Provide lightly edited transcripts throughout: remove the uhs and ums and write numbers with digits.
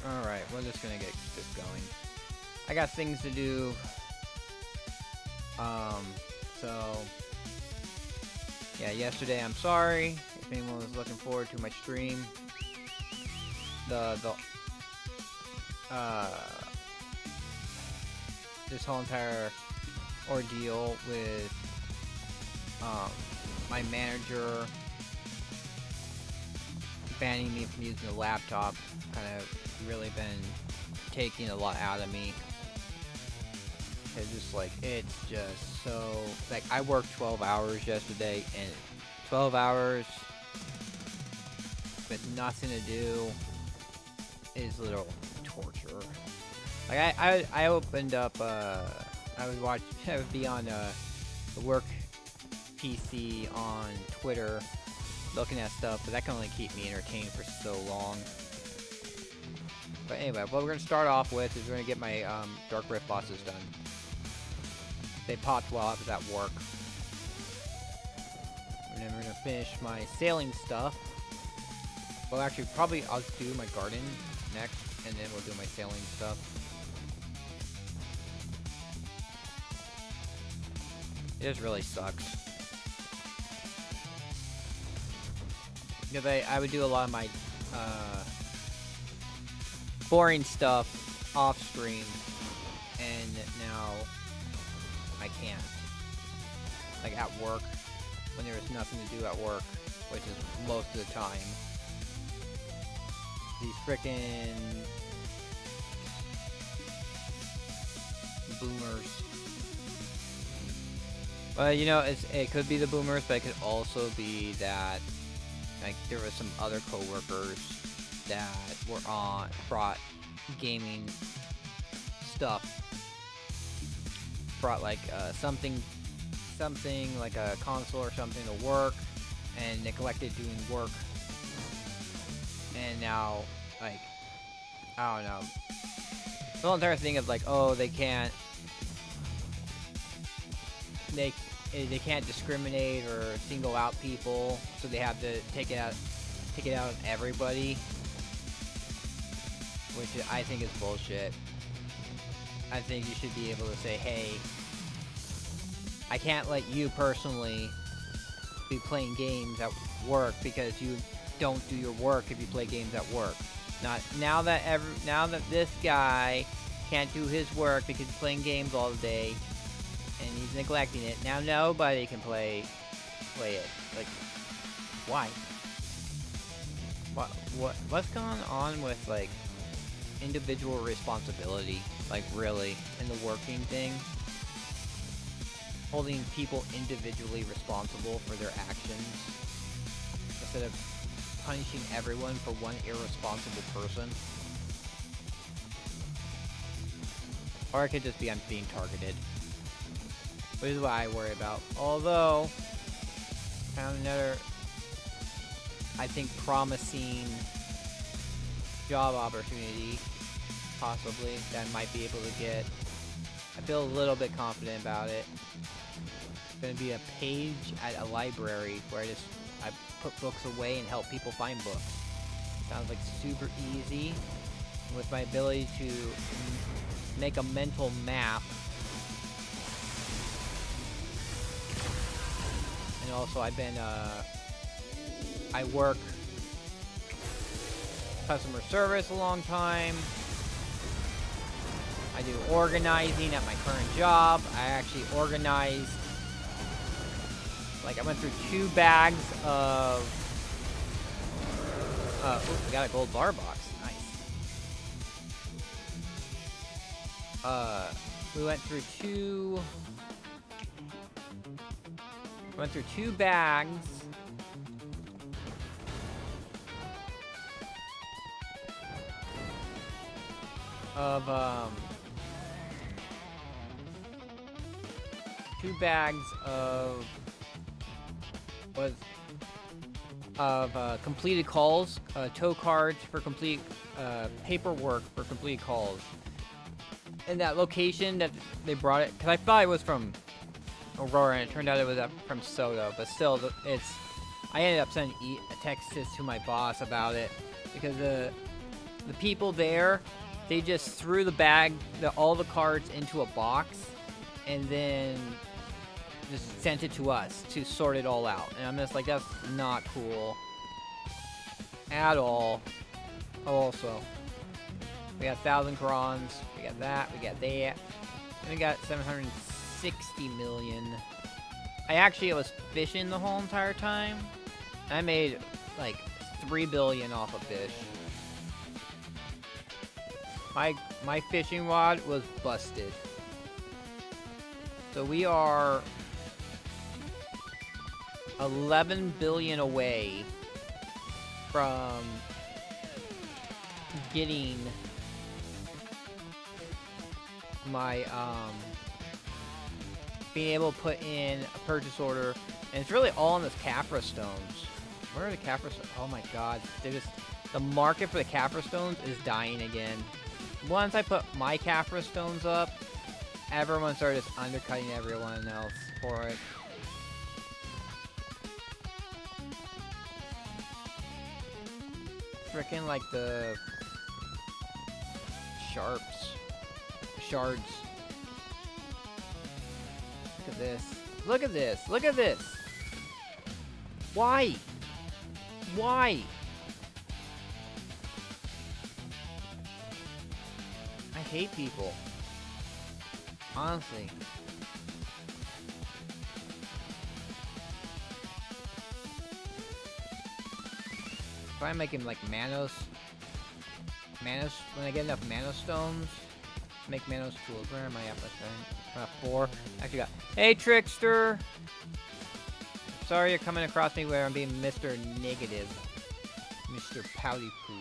Alright, we're just gonna get this going. I got things to do. So yeah, yesterday, I'm sorry if anyone was looking forward to my stream. This whole entire ordeal with my manager banning me from using the laptop kind of really been taking a lot out of me. It's just like, it's just so, like, I worked 12 hours yesterday, and 12 hours with nothing to do is literal torture. Like, I opened up, I would be on the work PC on Twitter looking at stuff, but that can only keep me entertained for so long. But anyway, what we're going to start off with is we're going to get my Dark Rift bosses done. They popped while I was at work. And then we're going to finish my sailing stuff. Well, actually, probably I'll do my garden next, and then we'll do my sailing stuff. It just really sucks. Because I would do a lot of my boring stuff off stream, and now I can't. Like at work, when there's nothing to do at work, which is most of the time. These frickin' boomers. But you know, it could be the boomers, but it could also be that like there was some other coworkers that brought gaming stuff, brought like something like a console or something to work, and neglected doing work, and now like I don't know, the whole entire thing of like, oh, they can't discriminate or single out people, so they have to take it out on everybody, which I think is bullshit. I think you should be able to say, hey, I can't let you personally be playing games at work because you don't do your work if you play games at work. Now that this guy can't do his work because he's playing games all day and he's neglecting it, now nobody can play it. Like, why? What's going on with like individual responsibility? Like, really, in the working thing, holding people individually responsible for their actions instead of punishing everyone for one irresponsible person. Or it could just be I'm being targeted, which is what I worry about. Although, found another, I think, promising job opportunity, possibly, that I might be able to get. I feel a little bit confident about it. It's going to be a page at a library where I put books away and help people find books. Sounds like super easy. With my ability to make a mental map. And also I've been, I work customer service a long time. I do organizing at my current job. I actually organized, like I went through 2 bags of, ooh, we got a gold bar box, nice. We went through 2 bags of, 2 bags of completed calls, tow cards for complete paperwork for complete calls. And that location that they brought it, because I thought it was from Aurora, and it turned out it was from Soto. But still, I ended up sending texts to my boss about it, because the people there, they just threw all the cards into a box, and then just sent it to us to sort it all out. And I'm just like, that's not cool at all. Also, we got 1,000 crons, we got that, we got that, and we got 760 million. I actually was fishing the whole entire time. I made like 3 billion off of fish. My fishing rod was busted. So we are 11 billion away from getting my being able to put in a purchase order, and it's really all on this Capra stones. Where are the Capra stones? Oh my god, the market for the Capra stones is dying again. Once I put my Capra stones up, everyone started just undercutting everyone else for it. Frickin' like the shards. Look at this. Look at this. Look at this. Why? Why? I hate people. Honestly. If I'm making like Manos, when I get enough Mana stones, make Manos tools. Where am I at? I'm at 4. Actually got, hey Trickster! Sorry you're coming across me where I'm being Mr. Negative. Mr. Pouty Poo.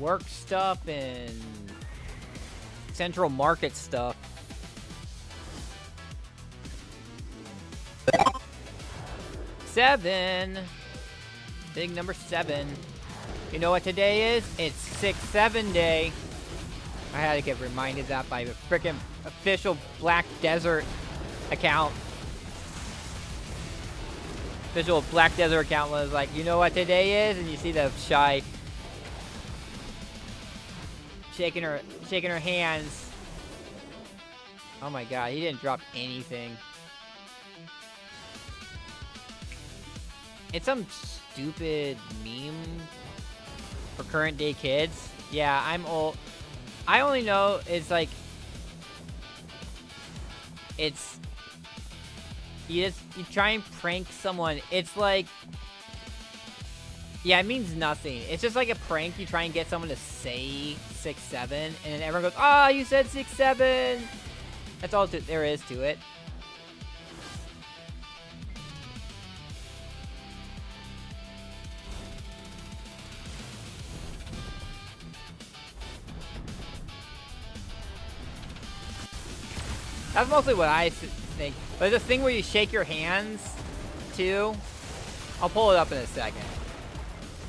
Work stuff and central market stuff. Seven. Big number 7. You know what today is? It's 6-7 day. I had to get reminded that by the freaking official Black Desert account. Official Black Desert account was like, you know what today is? And you see the shy shaking her hands. Oh my god, he didn't drop anything. It's some stupid meme for current day kids. Yeah, I'm old. I only know it's like, it's, you try and prank someone. It's like, yeah, it means nothing. It's just like a prank. You try and get someone to say 6-7, and then everyone goes, "Ah, oh, you said 6-7." That's all there is to it. That's mostly what I think. But the thing where you shake your hands, too. I'll pull it up in a second.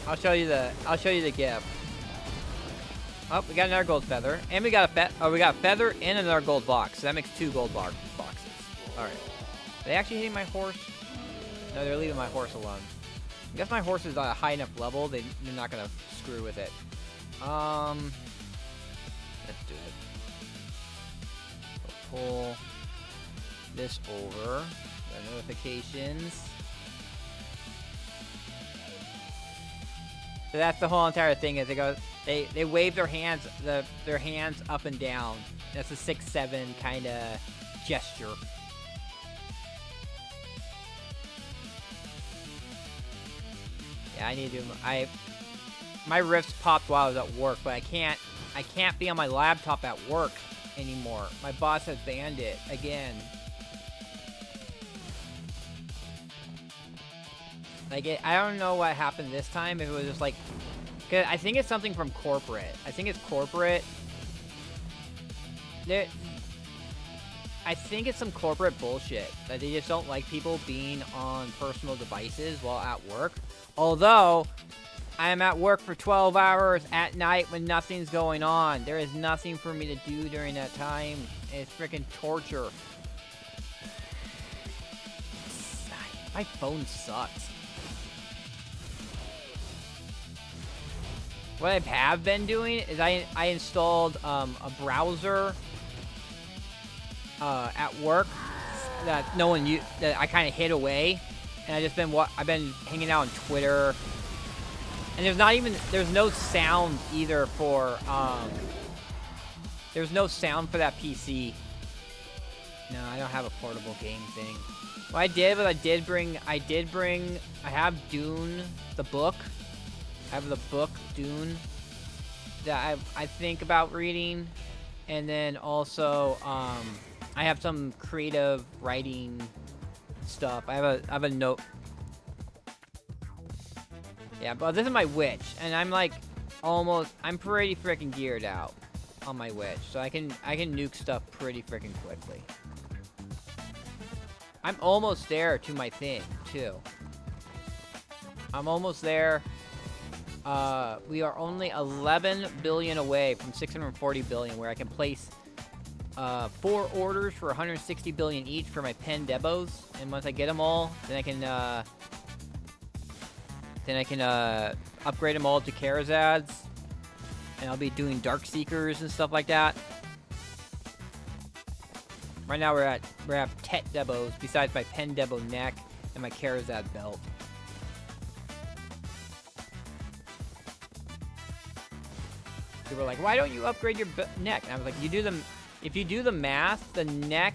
I'll show you the GIF. Oh, we got another gold feather, and we got a feather and another gold box. So that makes 2 gold boxes. All right. Are they actually hitting my horse? No, they're leaving my horse alone. I guess my horse is at a high enough level. They're not gonna screw with it. Let's do it. We'll pull this over. The notifications. So that's the whole entire thing. Is they wave their hands up and down. That's a 6-7 kind of gesture. Yeah, I need to. My rifts popped while I was at work, but I can't be on my laptop at work anymore. My boss has banned it again. Like, I don't know what happened this time. If it was just like, cause I think it's something from corporate. I think it's corporate. I think it's some corporate bullshit that they just don't like people being on personal devices while at work. Although, I am at work for 12 hours at night when nothing's going on. There is nothing for me to do during that time. It's freaking torture. My phone sucks. what I have been doing is I installed a browser at work that no one that I kind of hid away, and I've been hanging out on Twitter, and there's no sound either for there's no sound for that PC. No, I don't have a portable game thing. What I did was I have Dune, the book. I have the book Dune that I think about reading, and then also I have some creative writing stuff. I have a note. Yeah, but this is my Witch, and I'm pretty freaking geared out on my Witch, so I can nuke stuff pretty freaking quickly. I'm almost there to my thing too. I'm almost there. We are only 11 billion away from 640 billion, where I can place 4 orders for 160 billion each for my pen debos, and once I get them all, then I can upgrade them all to Karazads, and I'll be doing Dark Seekers and stuff like that. Right now we're at Tet debos besides my pen debo neck and my Karazad belt. People were like, why don't you upgrade your neck? And I was like, if you do the math, the neck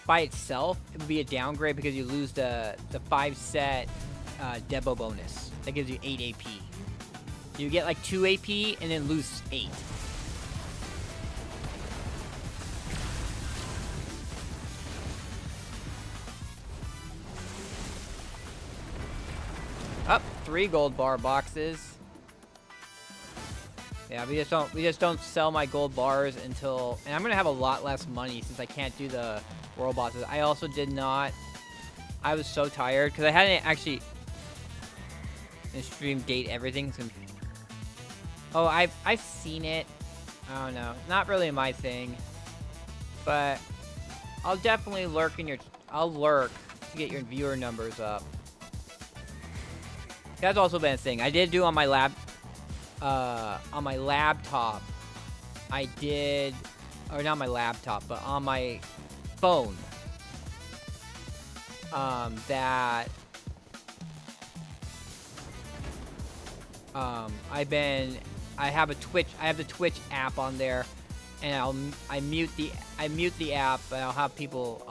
by itself, it would be a downgrade because you lose the 5-set debo bonus. That gives you 8 AP. You get like 2 AP and then lose 8. Up 3 gold bar boxes. Yeah, we just don't sell my gold bars until, and I'm gonna have a lot less money since I can't do the world bosses. I also did not. I was so tired because I hadn't actually stream date everything. Oh, I've seen it. I don't know, not really my thing, but I'll definitely lurk I'll lurk to get your viewer numbers up. That's also been a thing. I did do on my laptop. I did, or not my laptop, but on my phone. I have the Twitch app on there, and I mute the app, and I'll have people,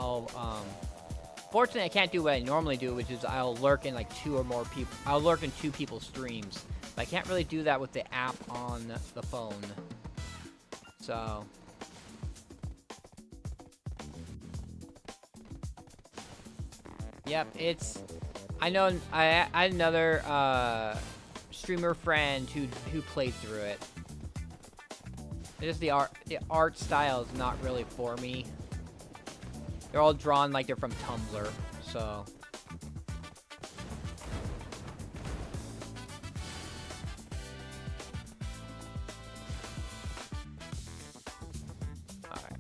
fortunately I can't do what I normally do, which is I'll lurk in like 2 or more people. I'll lurk in 2 people's streams. But I can't really do that with the app on the phone. So yep, I know I had another streamer friend who played through it. It's just the art style is not really for me. They're all drawn like they're from Tumblr, so. Alright.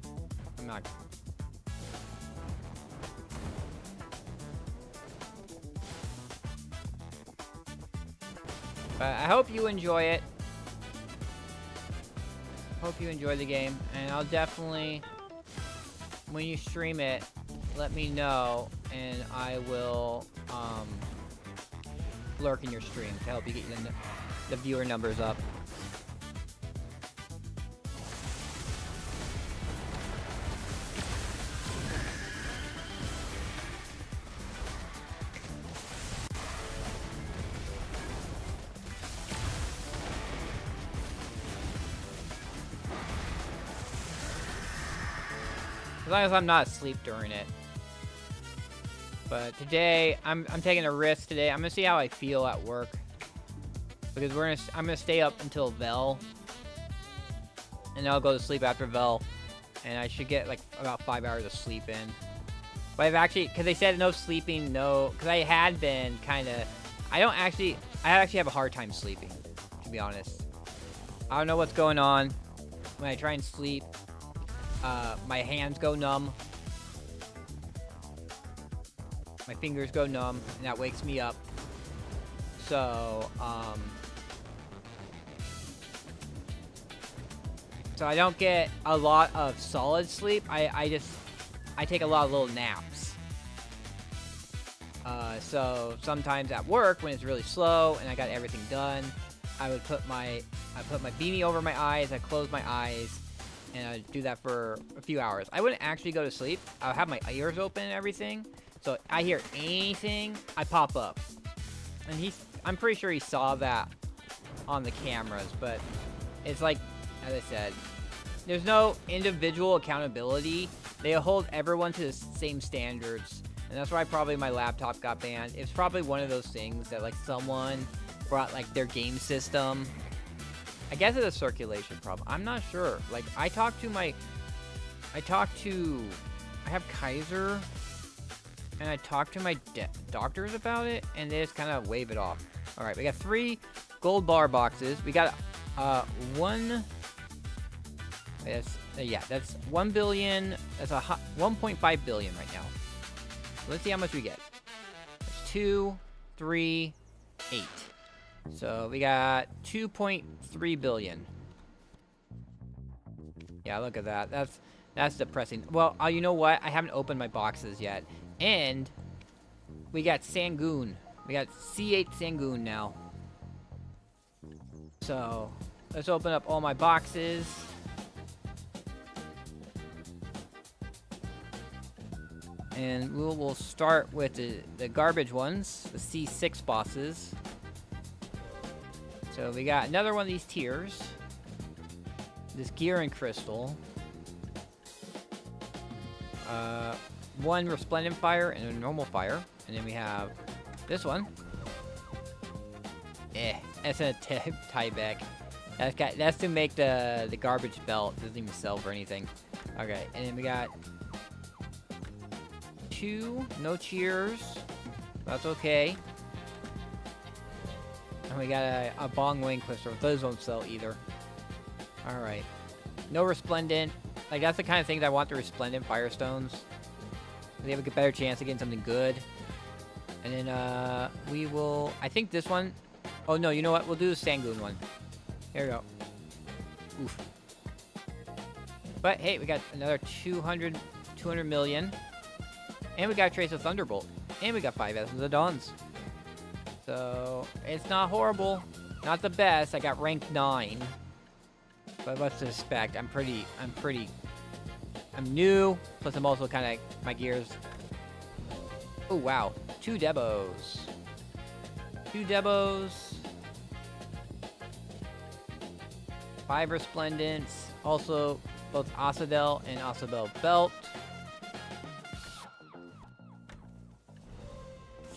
I'm not. But I hope you enjoy it. Hope you enjoy the game, and I'll definitely, when you stream it, let me know, and I will lurk in your stream to help you get the viewer numbers up. As long as I'm not asleep during it. But today, I'm taking a risk today. I'm gonna see how I feel at work, because I'm gonna stay up until Vell, and then I'll go to sleep after Vell, and I should get like about 5 hours of sleep in. But I've actually, because they said no sleeping, because I had been kind of, I actually have a hard time sleeping, to be honest. I don't know what's going on when I try and sleep. My hands go numb. My fingers go numb, and that wakes me up. So, So I don't get a lot of solid sleep. I take a lot of little naps. So sometimes at work when it's really slow and I got everything done, I put my beanie over my eyes, I close my eyes, and I do that for a few hours. I wouldn't actually go to sleep. I'll have my ears open and everything. So I hear anything, I pop up. And I'm pretty sure he saw that on the cameras, but it's like, as I said, there's no individual accountability. They hold everyone to the same standards. And that's why probably my laptop got banned. It's probably one of those things that like someone brought like their game system. I guess it's a circulation problem. I'm not sure. Like I have Kaiser and I talked to my doctors about it and they just kind of wave it off. All right, we got 3 gold bar boxes. We got one. That's 1 billion. That's 1.5 billion right now. Let's see how much we get. That's 2, 3, 8. So we got 2.3 billion. Yeah, look at that. That's depressing. Well, you know what? I haven't opened my boxes yet. And we got Sangoon. We got C8 Sangoon now. So let's open up all my boxes. And we'll start with the garbage ones, the C6 bosses. So we got another one of these tiers. This gear and crystal. One resplendent fire and a normal fire. And then we have this one. That's a tieback. That's to make the garbage belt. Doesn't even sell for anything. Okay, and then we got 2, no cheers. That's okay. And we got a bong wing twister. Those don't sell either. Alright. No resplendent. Like, that's the kind of thing that I want the resplendent firestones. They have a better chance of getting something good. And then, we will... I think this one... Oh, no, you know what? We'll do the Sangoon one. Here we go. Oof. But, hey, we got another 200 million. And we got a Trace of Thunderbolt. And we got 5 Essence of Dawns. So, it's not horrible. Not the best. I got rank 9. But what's to expect? I'm new. Plus, I'm also kind of... My gears... Oh, wow. 2 Debos. 2 Debos. 5 Resplendents. Also, both Asadel and Asadel Belt.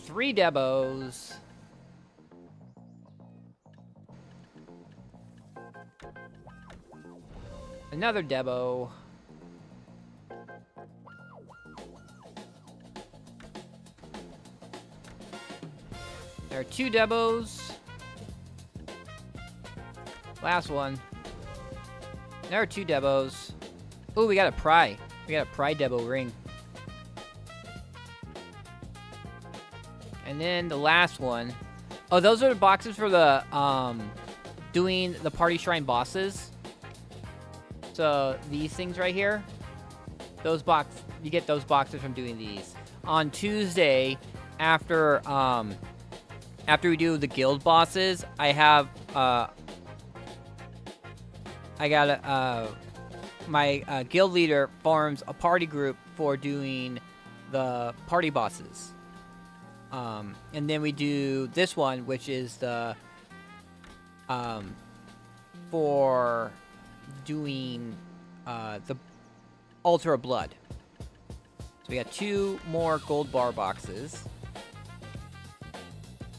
3 Debos. Another Debo. There are 2 Debos. Last one. There are 2 Debos. Ooh, we got a Pry. We got a Pry Debo ring. And then the last one. Oh, those are the boxes for the, doing the Party Shrine bosses. So, these things right here. You get those boxes from doing these. On Tuesday, after we do the guild bosses, I have, my guild leader forms a party group for doing the party bosses. And then we do this one, which is the, for doing, the Altar of Blood. So we got 2 more gold bar boxes.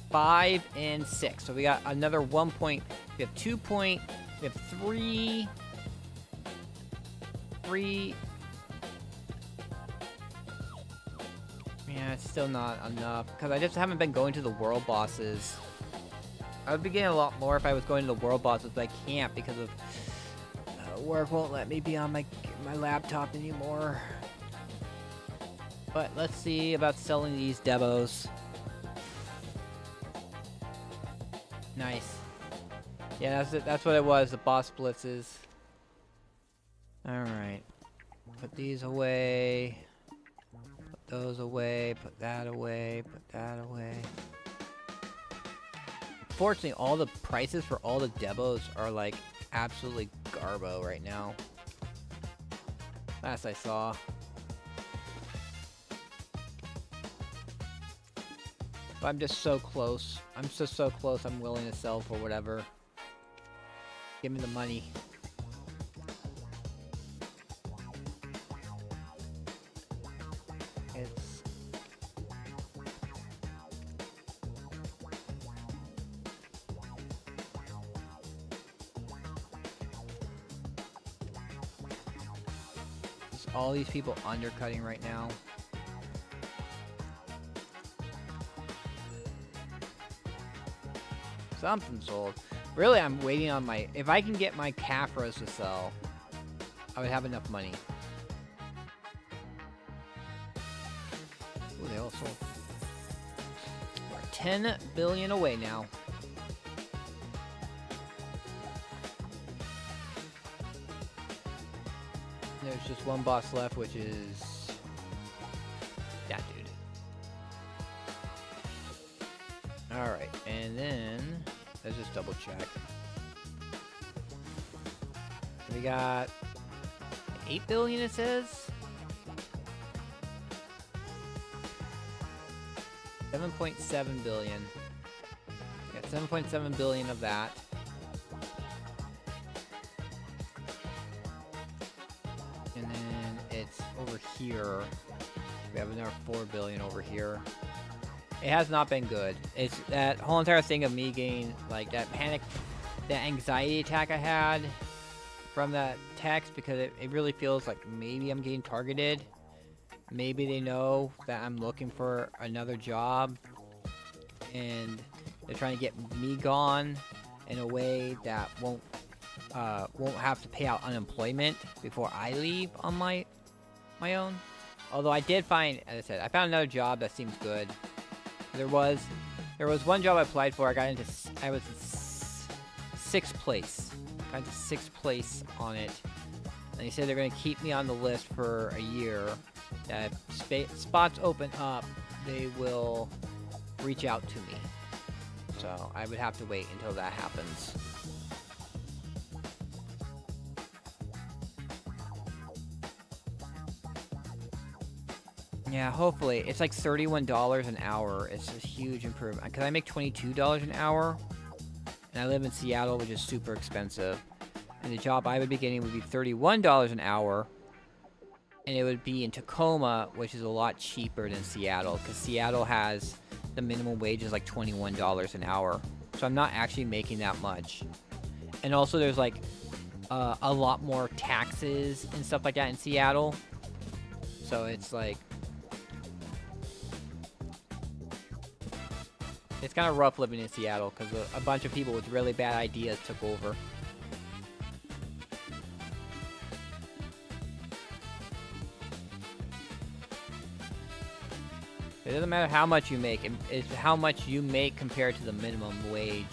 5 and 6. So we got another 1 point. We have 2 point. We have 3. 3. Yeah, it's still not enough. Because I just haven't been going to the world bosses. I would be getting a lot more if I was going to the world bosses, but I can't because of work won't let me be on my laptop anymore. But let's see about selling these Debos. Nice. Yeah, that's what it was, the boss blitzes. Alright. Put these away. Put those away. Put that away. Put that away. Fortunately, all the prices for all the debos are like absolutely garbo right now. Last I saw. But I'm just so close. I'm just so close. I'm willing to sell for whatever. Give me the money. It's... all these people undercutting right now. Something sold. Really, I'm waiting on my... If I can get my Cafros to sell, I would have enough money. Ooh, they all sold. We're 10 billion away now. There's just one boss left, which is that dude. Alright, and then let's just double check. We got 8 billion, it says. 7.7 billion. Got 7.7 billion of that. And then it's over here. We have another 4 billion over here. It has not been good. It's that whole entire thing of me getting like that panic, that anxiety attack I had from that text, because it really feels like maybe I'm getting targeted. Maybe they know that I'm looking for another job and they're trying to get me gone in a way that won't have to pay out unemployment before I leave on my own. Although I did find, as I said, I found another job that seems good. There was one job I applied for. I was in 6th place. Got into 6th place on it. And they said they're going to keep me on the list for a year. That spots open up, they will reach out to me. So I would have to wait until that happens. Yeah, hopefully. It's like $31 an hour. It's a huge improvement. Because I make $22 an hour. And I live in Seattle, which is super expensive. And the job I would be getting would be $31 an hour. And it would be in Tacoma, which is a lot cheaper than Seattle. Because Seattle has the minimum wage is like $21 an hour. So I'm not actually making that much. And also there's like a lot more taxes and stuff like that in Seattle. So it's like... it's kind of rough living in Seattle because a bunch of people with really bad ideas took over. It doesn't matter how much you make, it's how much you make compared to the minimum wage.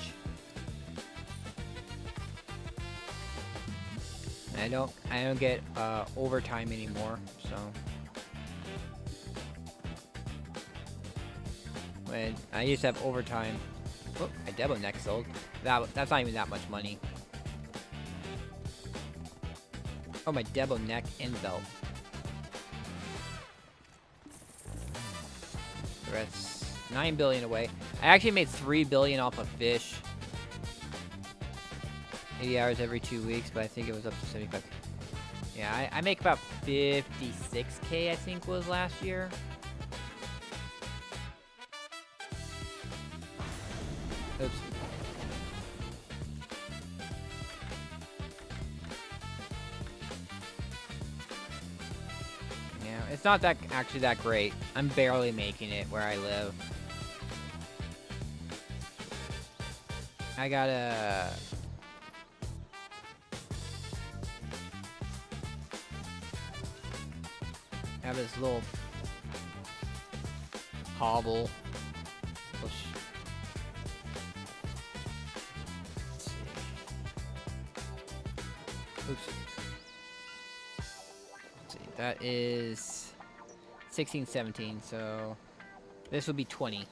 And I don't get overtime anymore, so. When I used to have overtime. Oh, my Debo neck sold. That's not even that much money. Oh, my Debo neck and belt. That's 9 billion away. I actually made 3 billion off of fish. 80 hours every 2 weeks, but I think it was up to 75. Yeah, I make about 56K, I think, was last year. Oops. Yeah, it's not that actually that great. I'm barely making it where I live. I gotta... have this little hobble. Oops. That is 16, 17, so this will be 20.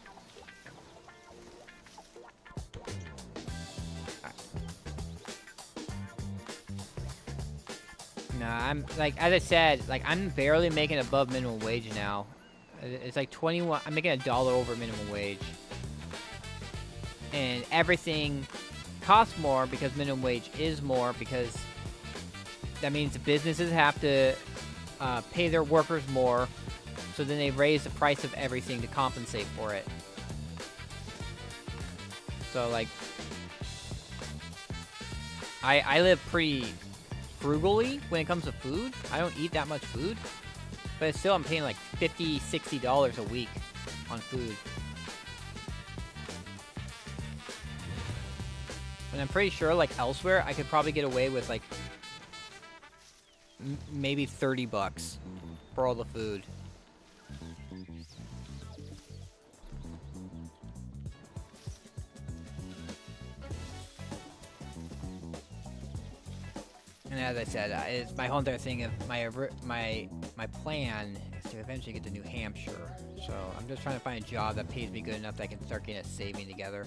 Nah, I'm like, as I said, like I'm barely making above minimum wage now. It's like 21. I'm making $1 over minimum wage, and everything costs more because minimum wage is more, because that means the businesses have to pay their workers more, so then they raise the price of everything to compensate for it. So like, I live pretty frugally when it comes to food. I don't eat that much food, but still I'm paying like $50, $60 a week on food. And I'm pretty sure like elsewhere I could probably get away with like maybe $30 for all the food. And as I said, it's my whole entire thing of my plan is to eventually get to New Hampshire. So I'm just trying to find a job that pays me good enough that I can start getting a saving together.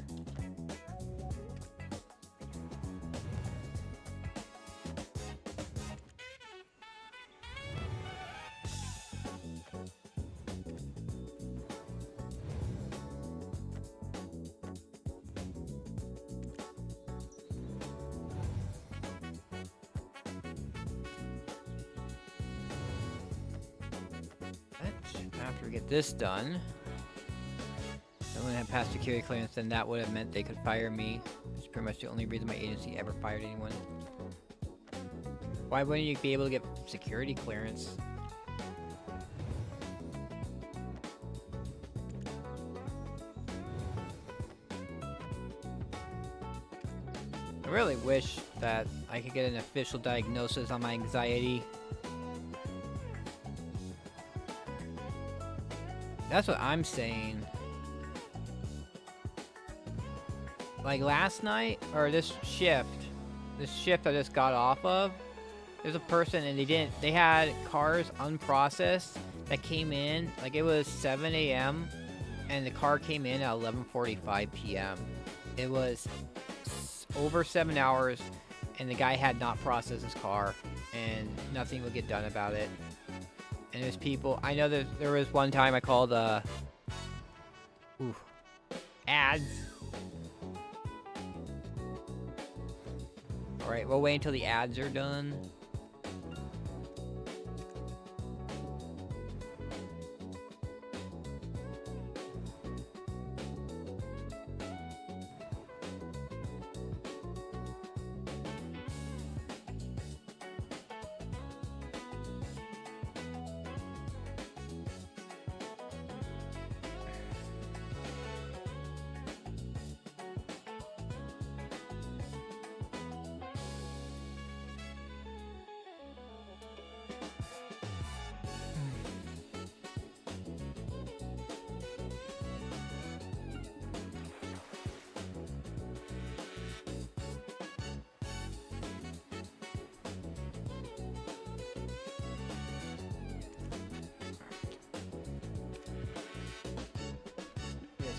After we get this done, I wouldn't have passed security clearance, then that would have meant they could fire me. It's pretty much the only reason my agency ever fired anyone. Why wouldn't you be able to get security clearance? I really wish that I could get an official diagnosis on my anxiety. That's what I'm saying. Like last night, or this shift I just got off of, there's a person and they had cars unprocessed that came in, like it was 7 a.m. and the car came in at 11:45 p.m. It was over 7 hours and the guy had not processed his car and nothing would get done about it. And there's people, I know that there was one time I called, ads. Alright, we'll wait until the ads are done.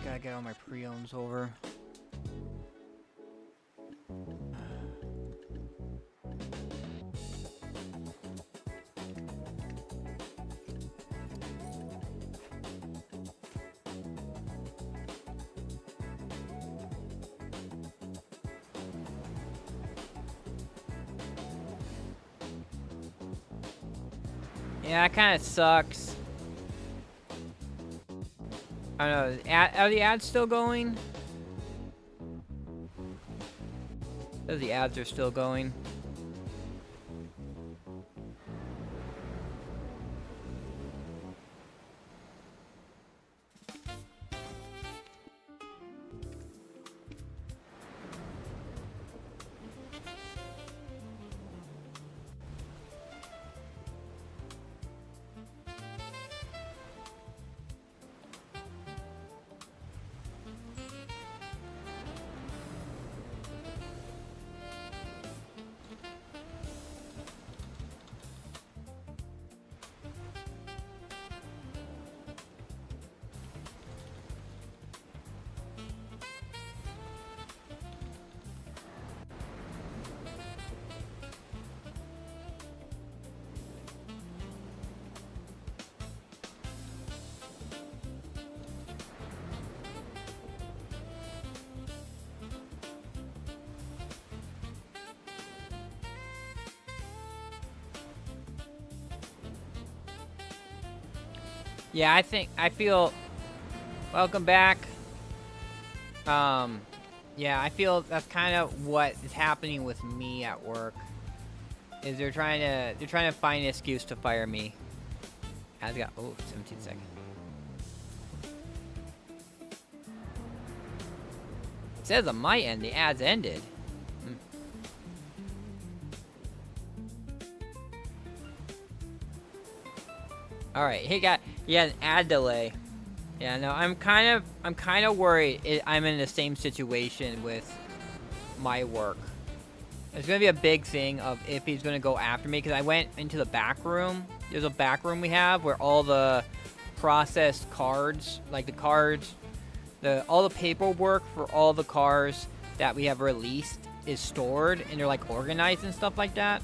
Gotta get all my pre-owns over. Yeah, that kind of sucks. I don't know. Are the ads still going? The ads are still going. Yeah, I feel. Welcome back. Yeah, I feel that's kind of what is happening with me at work. Is they're trying to find an excuse to fire me. Has got 17 seconds. It says on my end the ads ended. All right, he got an ad delay. Yeah, no, I'm kind of worried. I'm in the same situation with my work. It's gonna be a big thing of if he's gonna go after me because I went into the back room. There's a back room we have where all the processed cards, like the cards, all the paperwork for all the cars that we have released is stored, and they're like organized and stuff like that.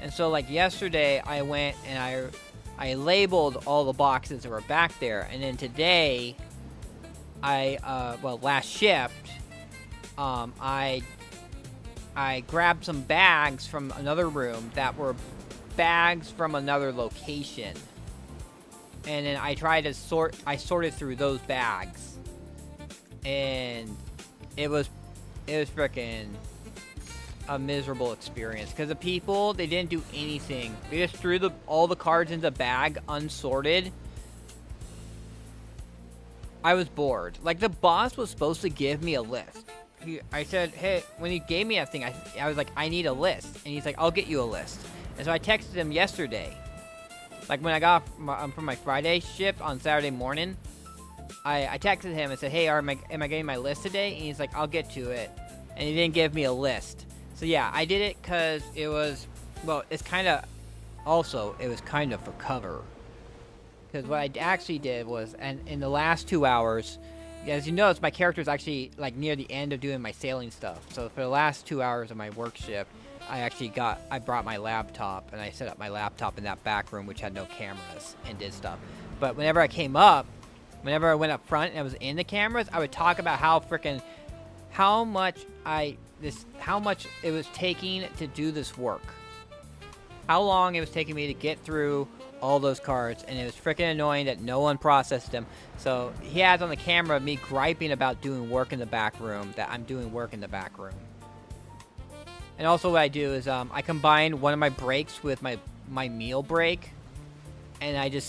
And so like yesterday, I went and I labeled all the boxes that were back there, and then today, last shift, I grabbed some bags from another room that were bags from another location. And then I sorted through those bags. And it was freaking a miserable experience. Because the people, they didn't do anything. They just threw all the cards in the bag unsorted. I was bored. Like, the boss was supposed to give me a list. I said, hey, when he gave me that thing, I was like, I need a list. And he's like, I'll get you a list. And so I texted him yesterday. Like, when I got from my Friday shift on Saturday morning, I texted him and said, hey, am I getting my list today? And he's like, I'll get to it. And he didn't give me a list. So, yeah, I did it because it was, it's kind of, also, it was kind of for cover. Because what I actually did was, and in the last 2 hours, as you notice, my character is actually like near the end of doing my sailing stuff. So for the last 2 hours of my work shift, I brought my laptop and I set up my laptop in that back room, which had no cameras, and did stuff. But whenever I went up front and I was in the cameras, I would talk about how much it was taking to do this work. How long it was taking me to get through all those cards, and it was freaking annoying that no one processed them. So he has on the camera me griping about doing work in the back room, that I'm doing work in the back room. And also what I do is I combine one of my breaks with my meal break, and I'll do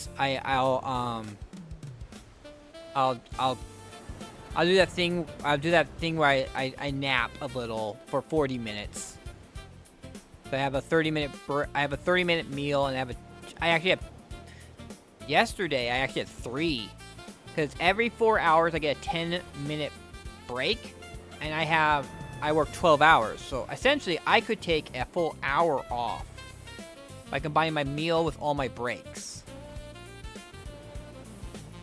that thing. I'll do that thing where I nap a little for 40 minutes. So I have a 30-minute meal, and yesterday I actually had 3. Because every 4 hours I get a 10-minute break, and I work 12 hours. So essentially I could take a full hour off by combining my meal with all my breaks.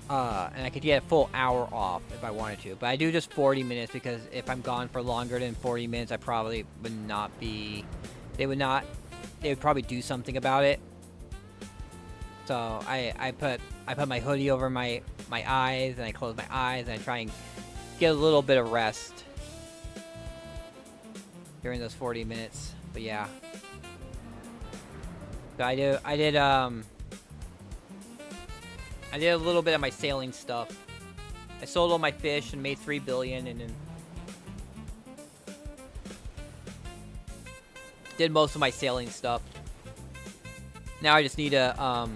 And I could get a full hour off if I wanted to. But I do just 40 minutes because if I'm gone for longer than 40 minutes, I probably would not be... They would probably do something about it. So I put my hoodie over my eyes, and I close my eyes, and I try and get a little bit of rest during those 40 minutes. But yeah. So I did a little bit of my sailing stuff. I sold all my fish and made 3 billion, and then did most of my sailing stuff. Now I just need to, I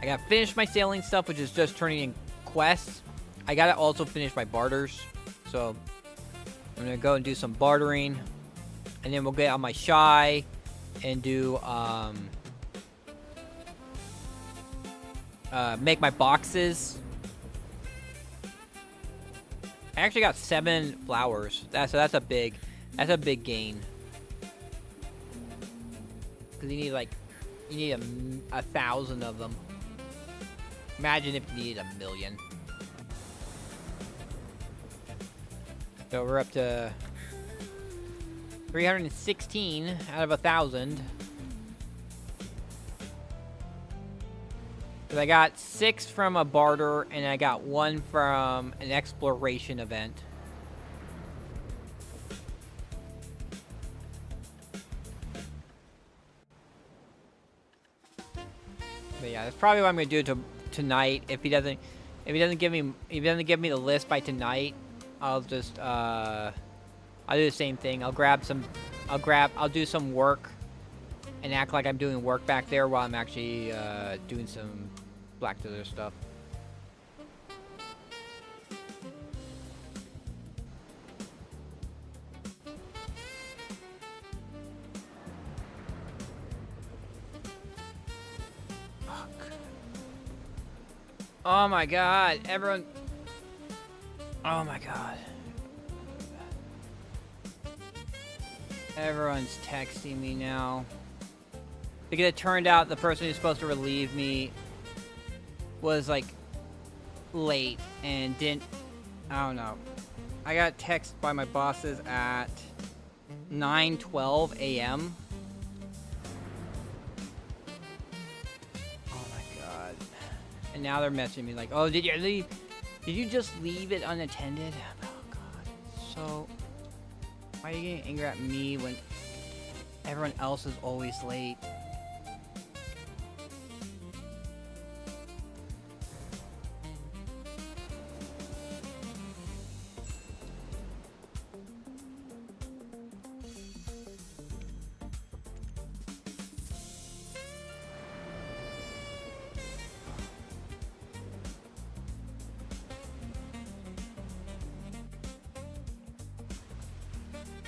gotta finish my sailing stuff, which is just turning in quests. I gotta also finish my barters. So, I'm gonna go and do some bartering. And then we'll get on my shy and do, make my boxes. I actually got 7 flowers. So that's a big gain. Because you need 1,000 of them. Imagine if you needed 1,000,000. So we're up to 316 out of 1,000. So I got 6 from a barter, and I got 1 from an exploration event. But yeah, that's probably what I'm going to do tonight. If he doesn't give me the list by tonight, I'll just I'll do the same thing. I'll do some work and act like I'm doing work back there while I'm actually doing some Black Desert stuff. Oh my god, everyone. Oh my god. Everyone's texting me now. Because it turned out the person who's supposed to relieve me was like late and didn't. I don't know. I got texted by my bosses at 9:12 a.m. And now they're messaging me like, oh, did you just leave it unattended? Oh, God. So, why are you getting angry at me when everyone else is always late?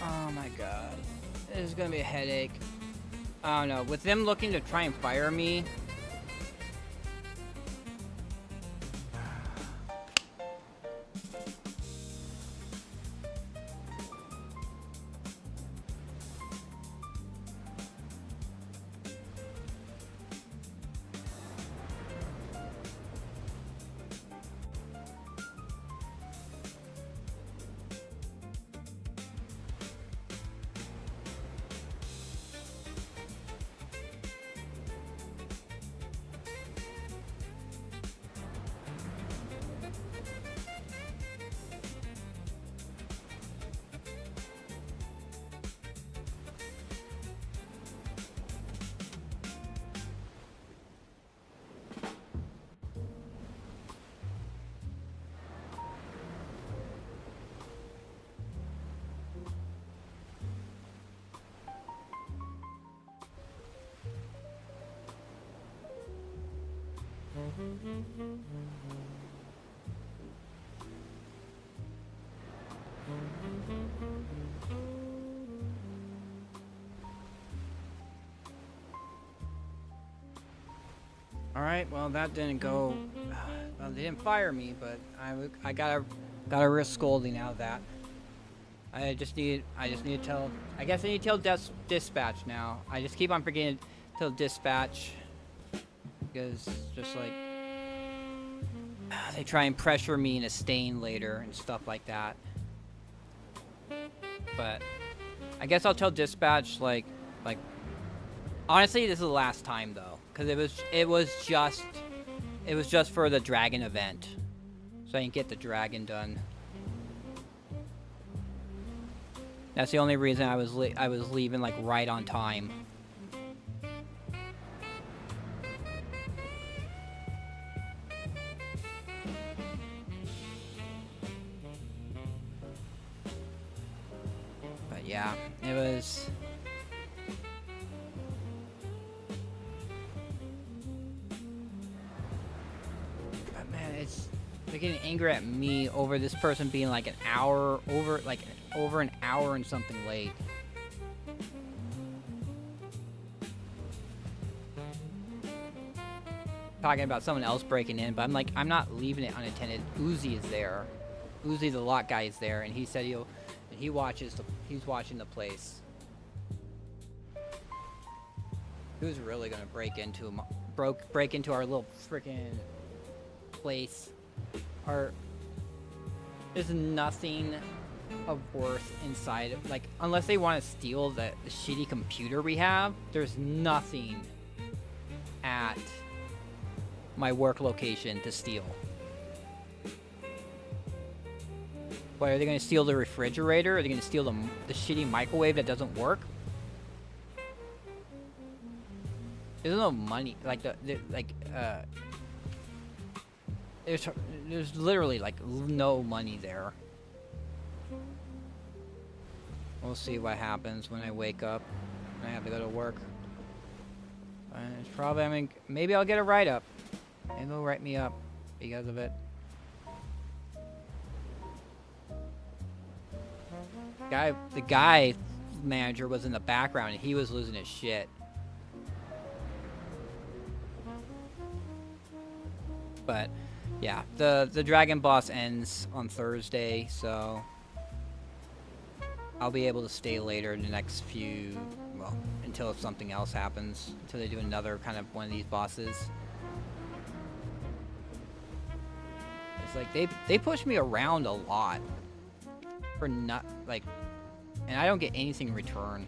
Oh my god. This is gonna be a headache. I don't know. With them looking to try and fire me. Alright, well that didn't go. Well, they didn't fire me, but I got a risk scolding out of that. I just need to tell. I guess I need to tell dispatch now. I just keep on forgetting to tell dispatch because just like they try and pressure me into staying later and stuff like that. But I guess I'll tell dispatch like honestly, this is the last time though, because it was just for the dragon event, so I can get the dragon done. That's the only reason I was leaving like right on time. But yeah, it was. But man, they're getting angry at me over this person being like an hour over an hour and something late. Talking about someone else breaking in, but I'm like, I'm not leaving it unattended. Uzi is there. Uzi, the lot guy, is there, and he said he's watching the place. Who's really gonna break into our little freaking place? There's nothing of worth inside of, like, unless they want to steal the shitty computer we have, there's nothing at my work location to steal. What, are they going to steal the refrigerator? Are they going to steal the shitty microwave that doesn't work? There's no money, like there's literally like no money there. We'll see what happens when I wake up and I have to go to work. It's probably, I mean, maybe I'll get a write-up. Maybe they'll write me up because of it. The guy manager was in the background and he was losing his shit. But yeah, the dragon boss ends on Thursday, so I'll be able to stay later in the next few, well, until something else happens, until they do another kind of one of these bosses. It's like they push me around a lot for not like, and I don't get anything in return.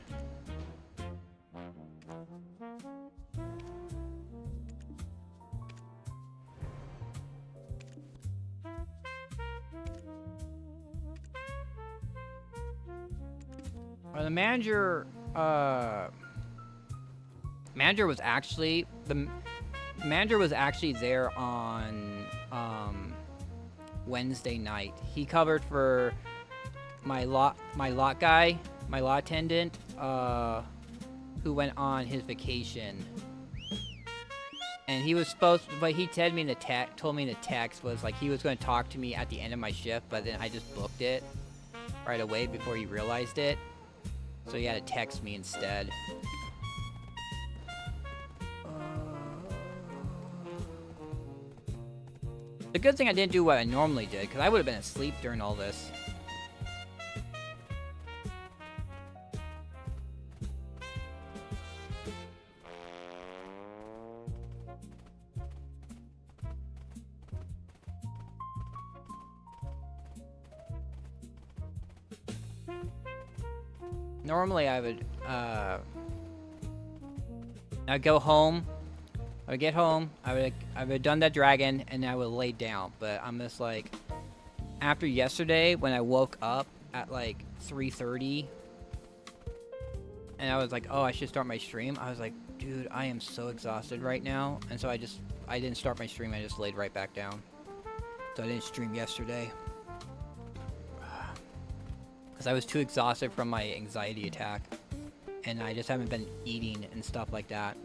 The manager was actually there on Wednesday night. He covered for my lot attendant who went on his vacation. And he was supposed to, but he told me in the text was like he was going to talk to me at the end of my shift, but then I just booked it right away before he realized it. So he had to text me instead. The good thing I didn't do what I normally did, because I would have been asleep during all this. Normally I would, I'd go home, I would get home, I would have done that dragon, and I would lay down, but I'm just like, after yesterday, when I woke up at like 3:30, and I was like, oh, I should start my stream, I was like, dude, I am so exhausted right now, and so I didn't start my stream, I just laid right back down. So I didn't stream yesterday. Because I was too exhausted from my anxiety attack. And I just haven't been eating and stuff like that.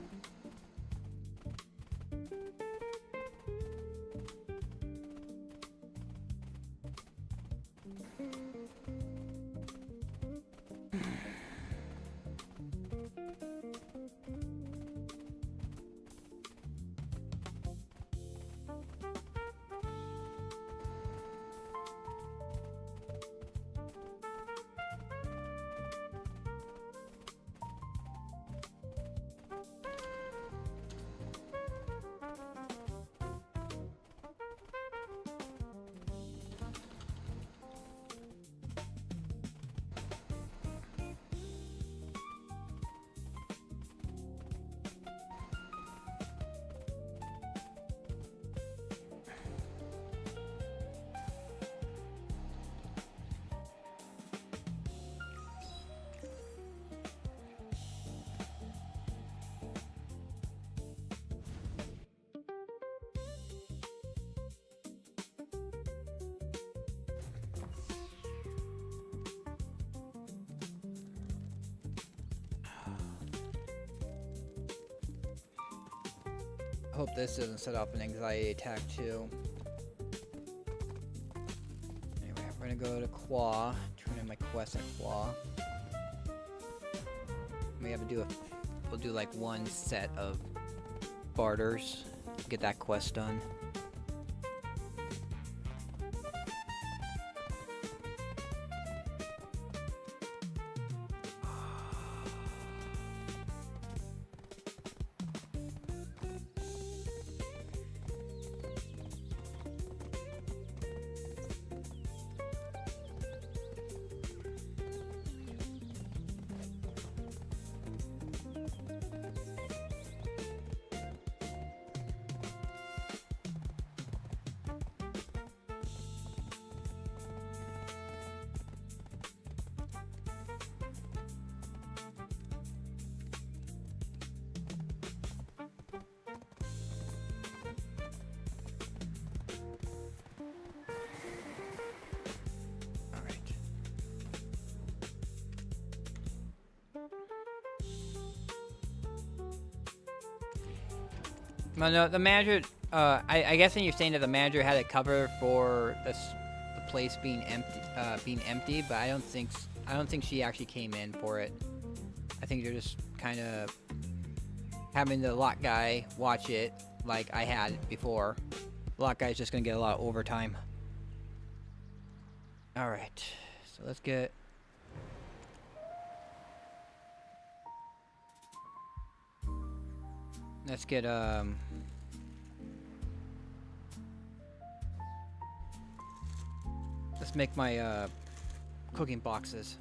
I hope this doesn't set off an anxiety attack too. Anyway, we're gonna go to Qua, turn in my quest at Qua. We have to do we'll do like one set of barters, get that quest done. Well, no, the manager. I guess then you're saying that the manager had a cover for the place being empty, but I don't think she actually came in for it. I think they're just kind of having the lot guy watch it like I had before. The lot guy's just gonna get a lot of overtime. All right, so let's get. Let's make my cooking boxes.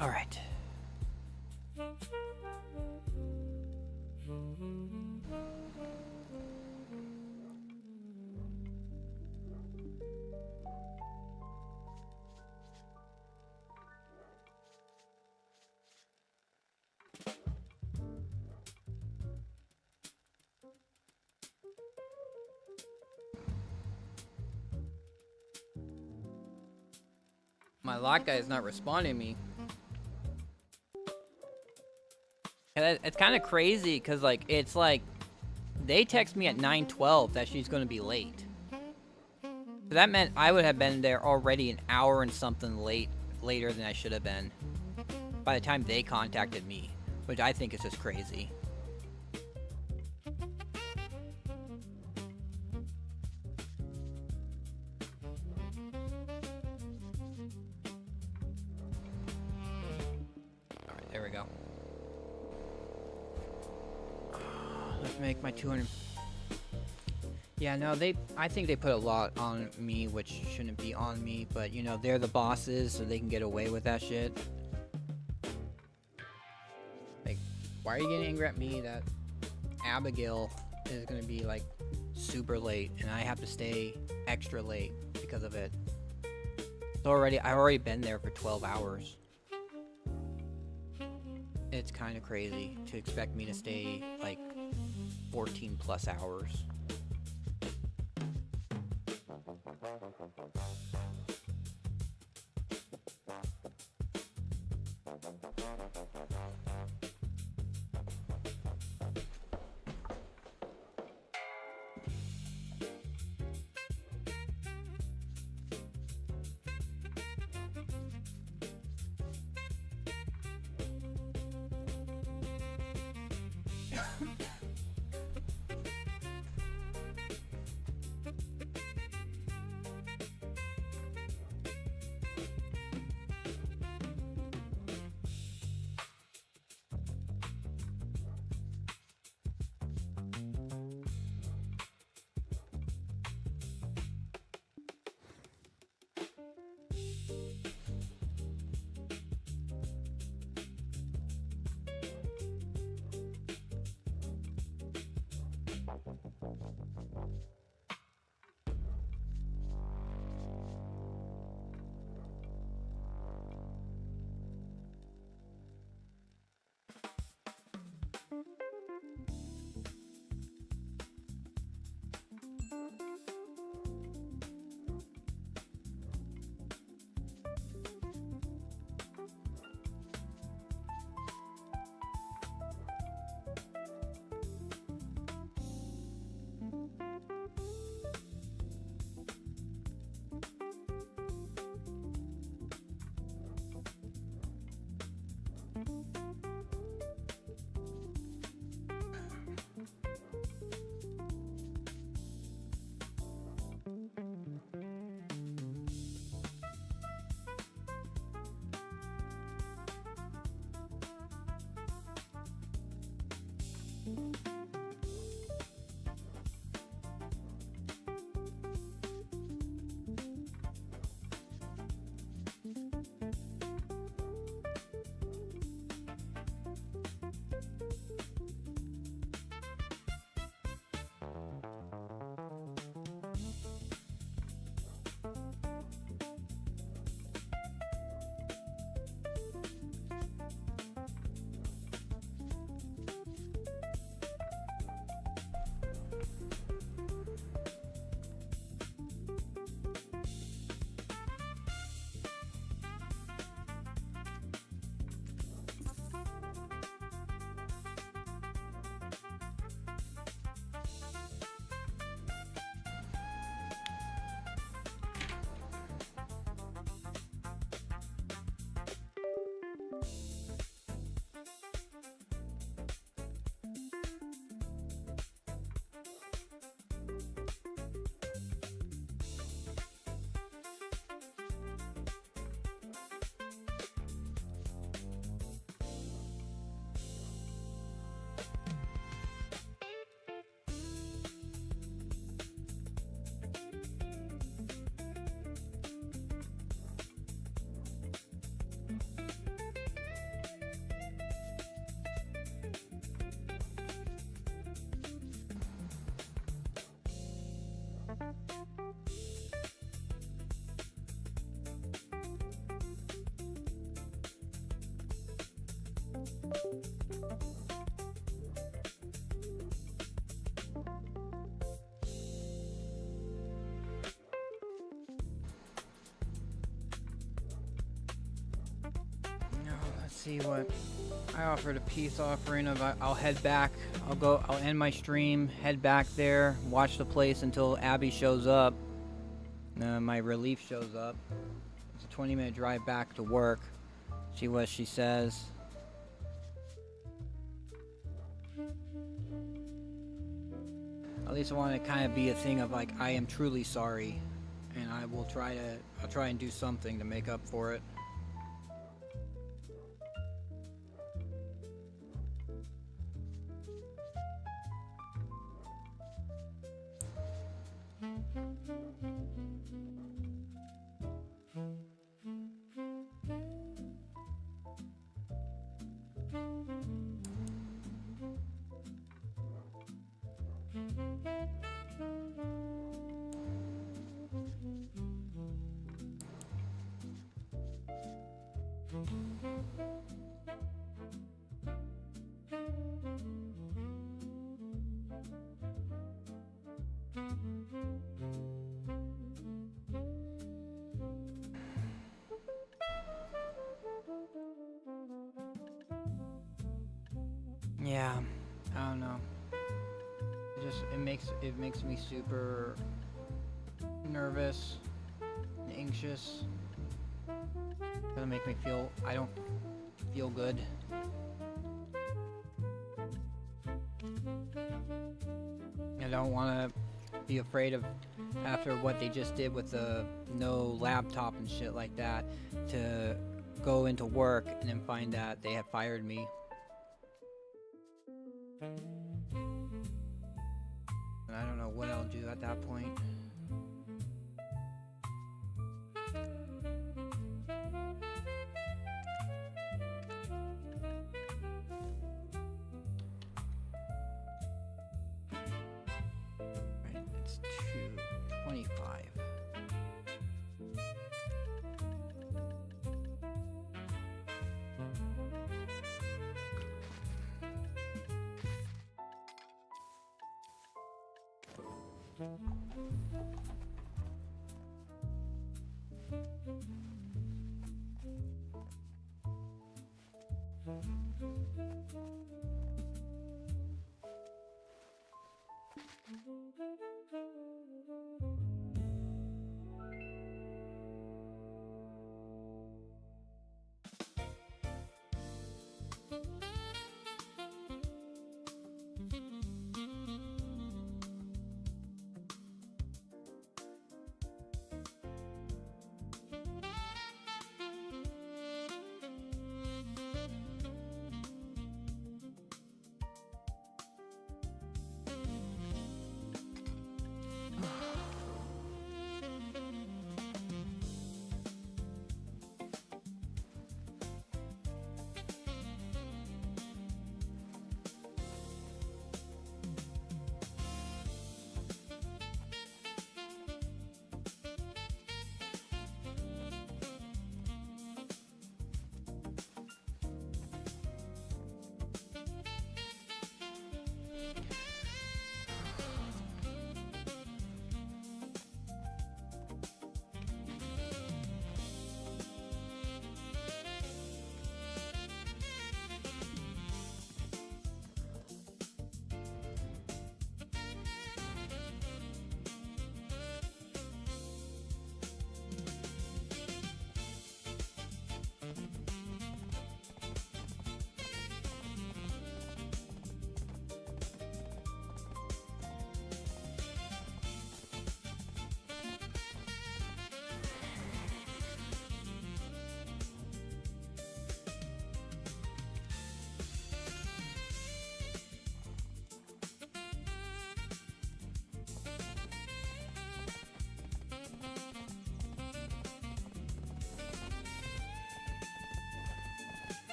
All right. My lock guy is not responding to me. And it's kind of crazy because like it's like they text me at 9:12 that she's going to be late. So that meant I would have been there already an hour and something later than I should have been by the time they contacted me, which I think is just crazy. All right, there we go. Let's make my 200. Yeah, no, I think they put a lot on me, which shouldn't be on me, but you know, they're the bosses, so they can get away with that shit. Like, why are you getting angry at me that Abigail is gonna be like super late and I have to stay extra late because of it? So I've already been there for 12 hours. It's kind of crazy to expect me to stay like 14 plus hours. Let's see what I offered a peace offering of. I'll head back. I'll end my stream, head back there, watch the place until Abby shows up. My relief shows up. It's a 20-minute drive back to work. See what she says. At least I want to kind of be a thing of like, I am truly sorry, and I'll try and do something to make up for it. Yeah, I don't know. It makes me super nervous, and anxious. It'll make me feel I don't feel good. I don't want to be afraid of, after what they just did with the no laptop and shit like that, to go into work and then find that they have fired me. And I don't know what I'll do at that point. Right, it's 2:25.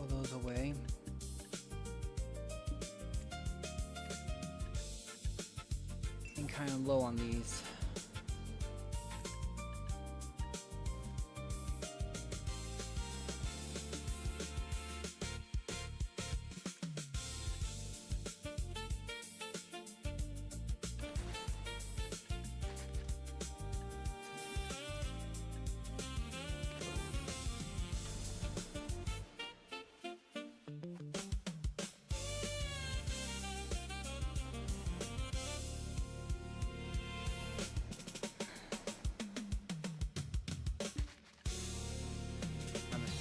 Those away. I'm kind of low on these.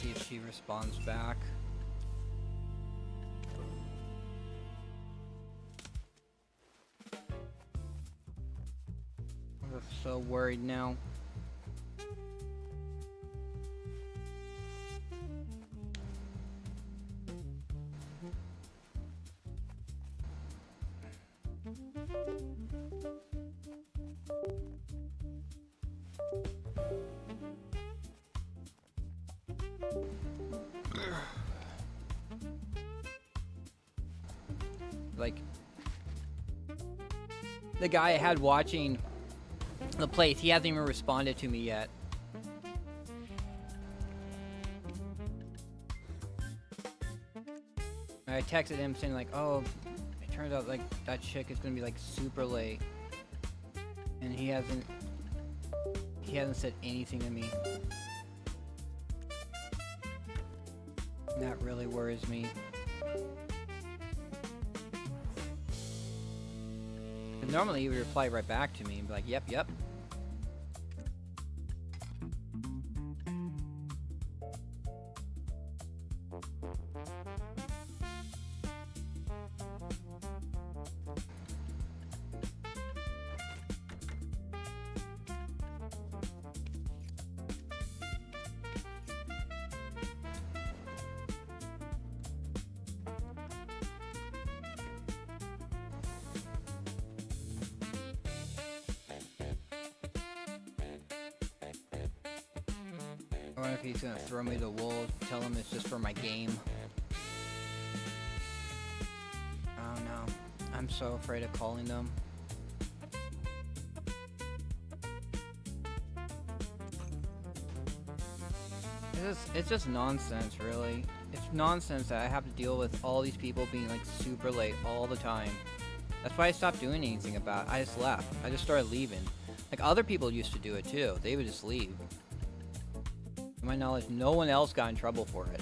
See if she responds back. I'm so worried now. Like, the guy I had watching the place, he hasn't even responded to me yet. I texted him saying like, oh, it turns out like that chick is gonna be like super late, and he hasn't said anything to me. And that really worries me. Normally he would reply right back to me and be like, yep, yep. I wonder if he's gonna throw me the wool, tell him it's just for my game. Oh no. I'm so afraid of calling them. It's just nonsense, really. It's nonsense that I have to deal with all these people being like super late all the time. That's why I stopped doing anything about it. I just left. I just started leaving. Like other people used to do it too. They would just leave. To my knowledge, no one else got in trouble for it.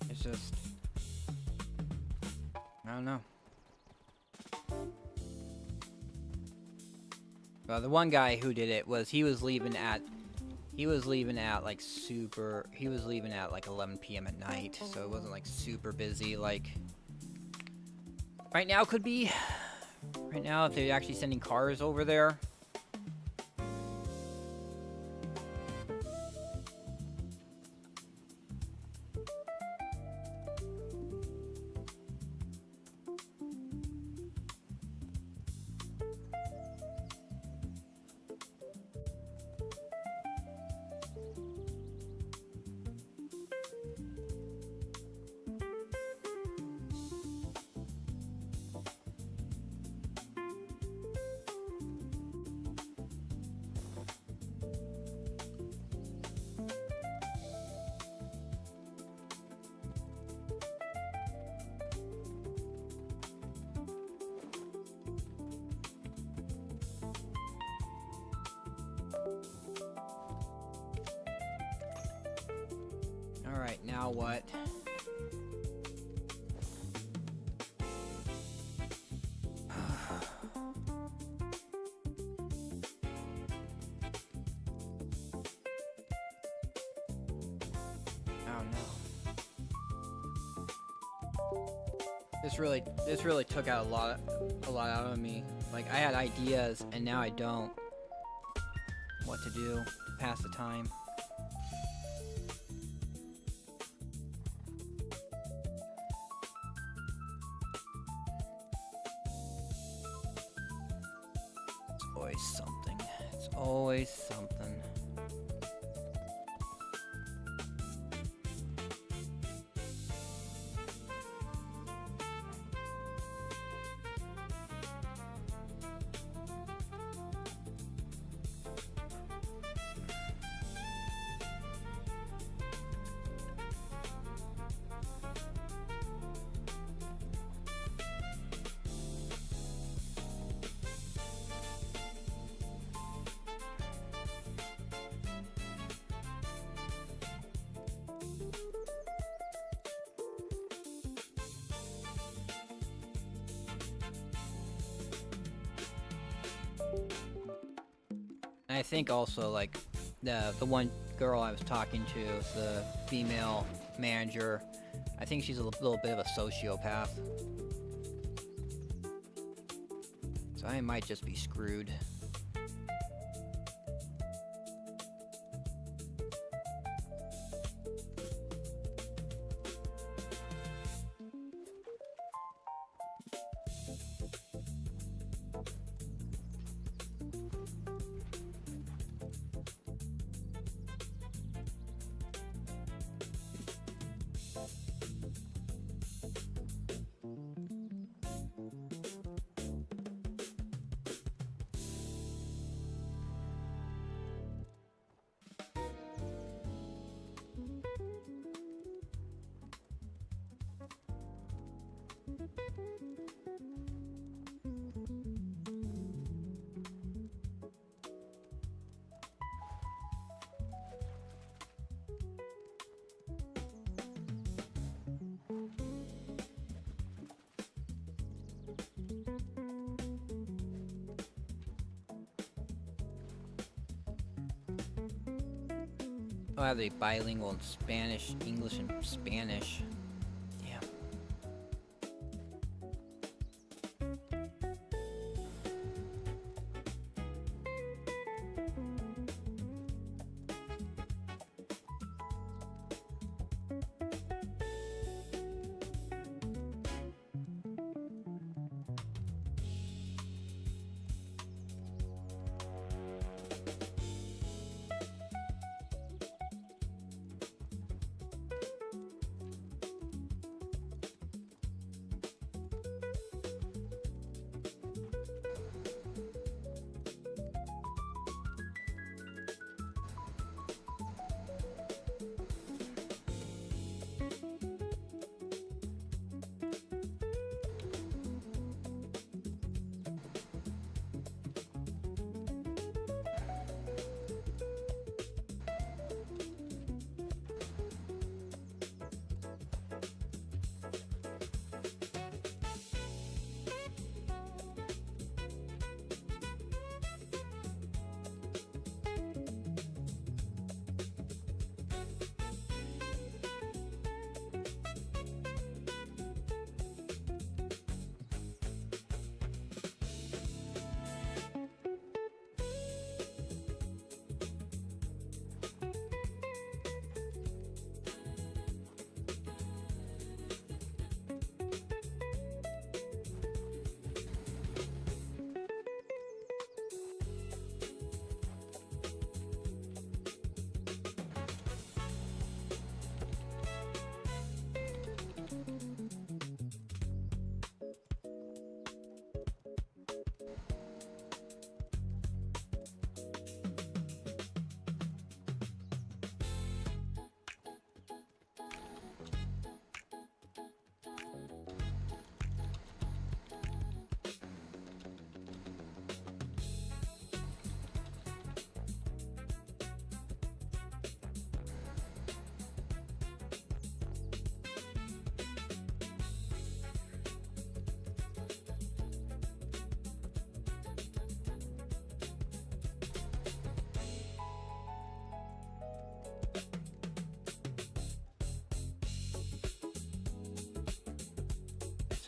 It's just... I don't know. Well, the one guy who did it was he was leaving at like 11 p.m. at night, so it wasn't like super busy like right now could be. Right now, if they're actually sending cars over there. Alright, now what? Oh no. This really took out a lot out of me. Like I had ideas and now I don't. What to do to pass the time. Always something. It's always something. And I think also like the one girl I was talking to, the female manager, I think she's a little bit of a sociopath. So I might just be screwed. Oh, I have to be bilingual in Spanish, English, and Spanish. Damn.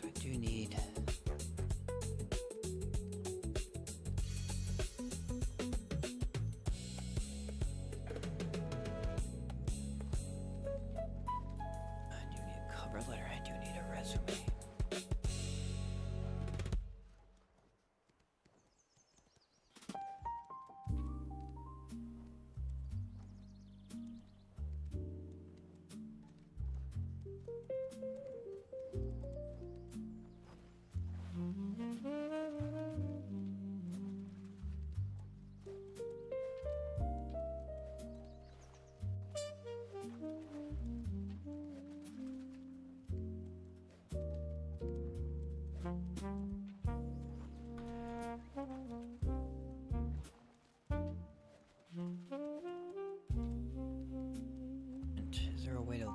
So I do need... cover letter, I do need a resume. Is there a way to...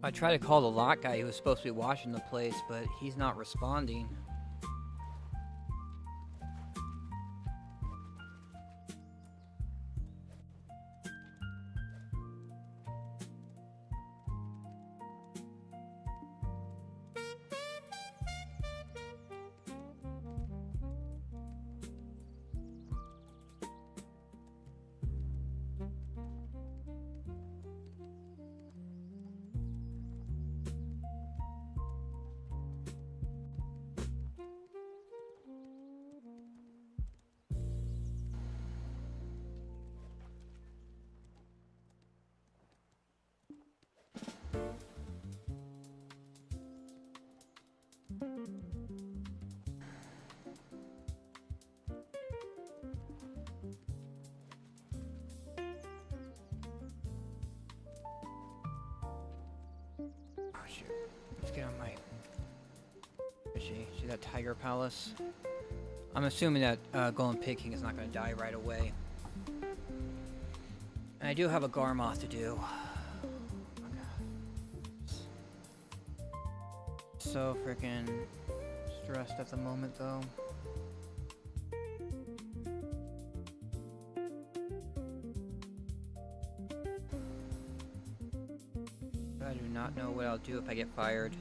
I tried to call the lot guy who was supposed to be watching the place, but he's not responding. Let's get on my... Is she? She's at Tiger Palace. I'm assuming that Golden Pig King is not going to die right away. And I do have a Garmoth to do. So freaking stressed at the moment, though. I do not know what I'll do if I get fired.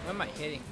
What am I hitting?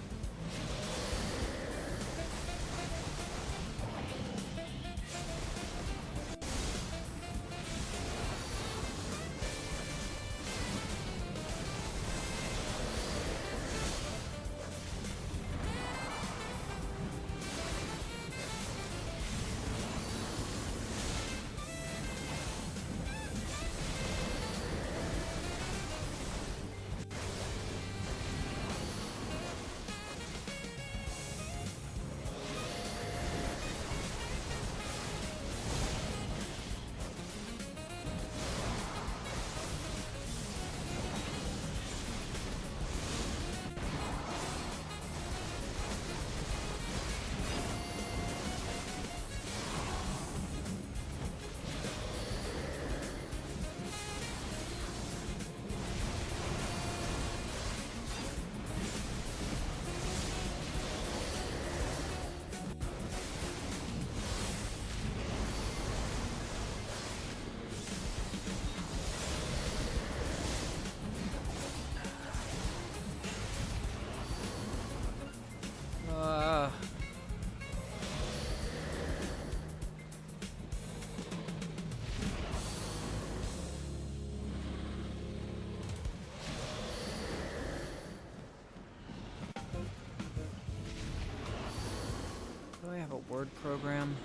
Do I have a word program?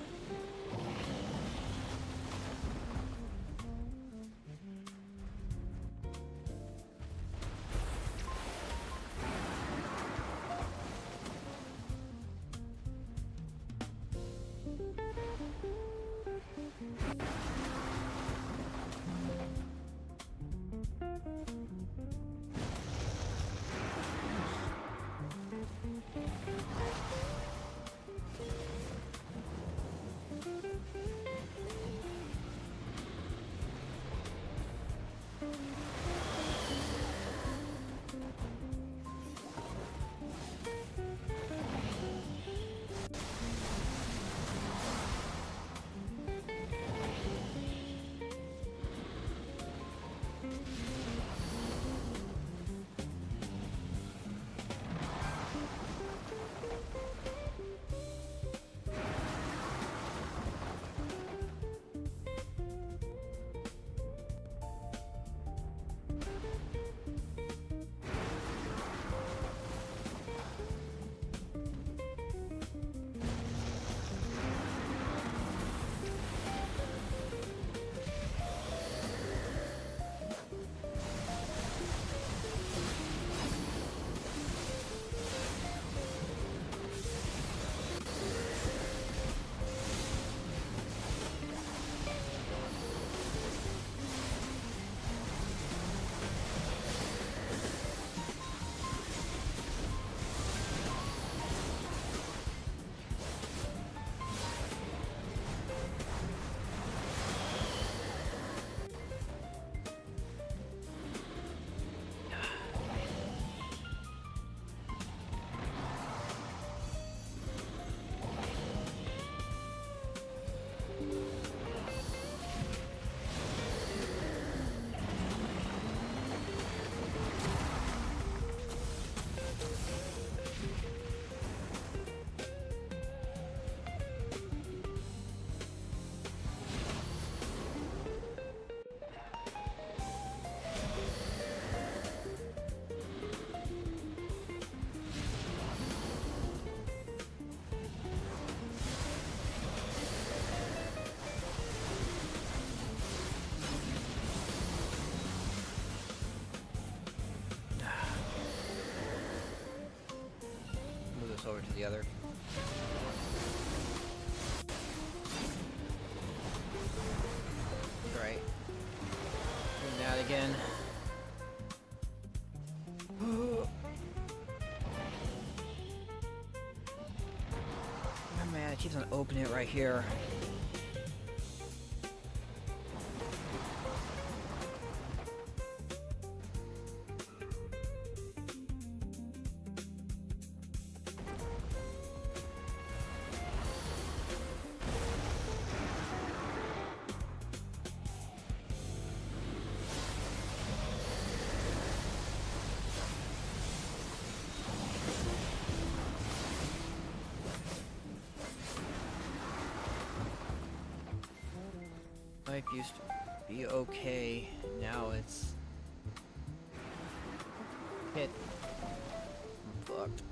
Over to the other. Right. Doing that again. Oh man, it keeps on opening it right here. used to be okay. Now it's hit. I'm fucked.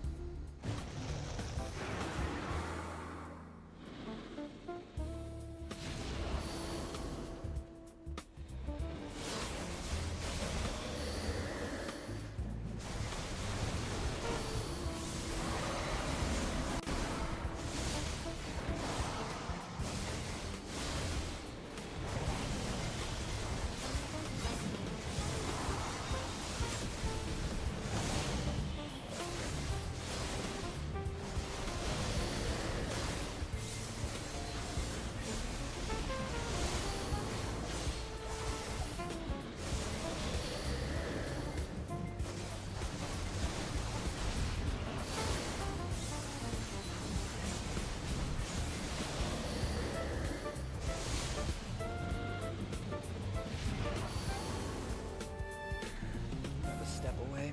Have a step away.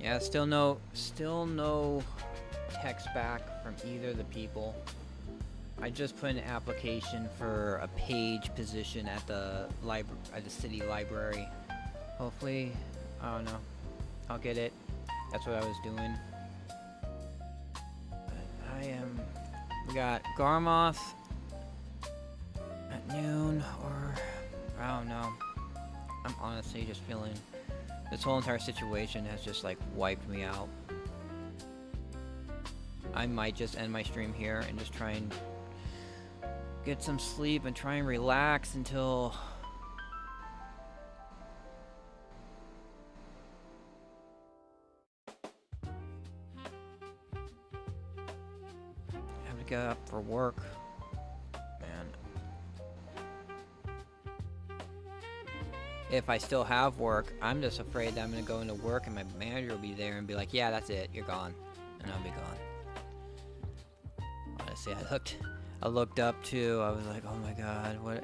Yeah, still no text back from either of the people. I just put an application for a page position at the city library. Hopefully, I don't know, I'll get it. That's what I was doing. We got Garmoth at noon, or I don't know. I'm honestly just feeling this whole entire situation has just like wiped me out. I might just end my stream here and just try and get some sleep and try and relax until I have to get up for work. Man. If I still have work, I'm just afraid that I'm gonna go into work and my manager will be there and be like, yeah, that's it, you're gone. And I'll be gone. Honestly, I looked up too, I was like, oh my god, what?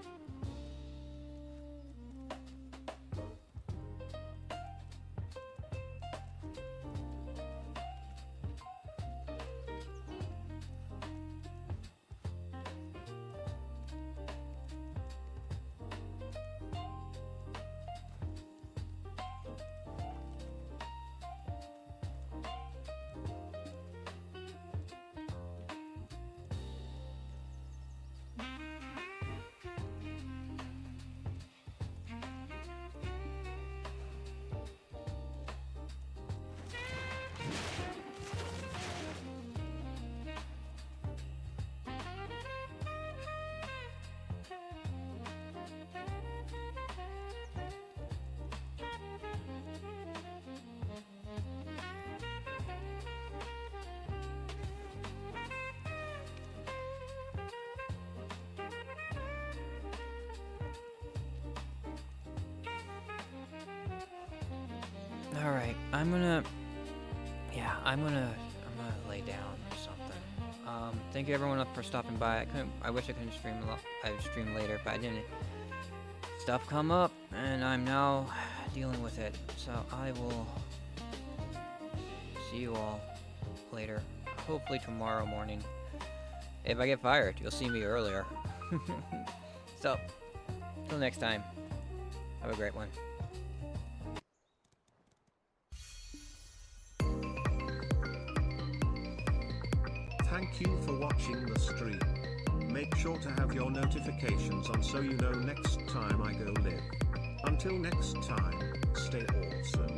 Alright, I'm gonna lay down or something. Thank you everyone for stopping by. I wish I couldn't stream I'd stream later, but I didn't. Stuff come up, and I'm now dealing with it. So I will see you all later. Hopefully tomorrow morning. If I get fired, you'll see me earlier. So, till next time, have a great one. Thank you for watching the stream. Make sure to have your notifications on so you know next time I go live. Until next time, stay awesome.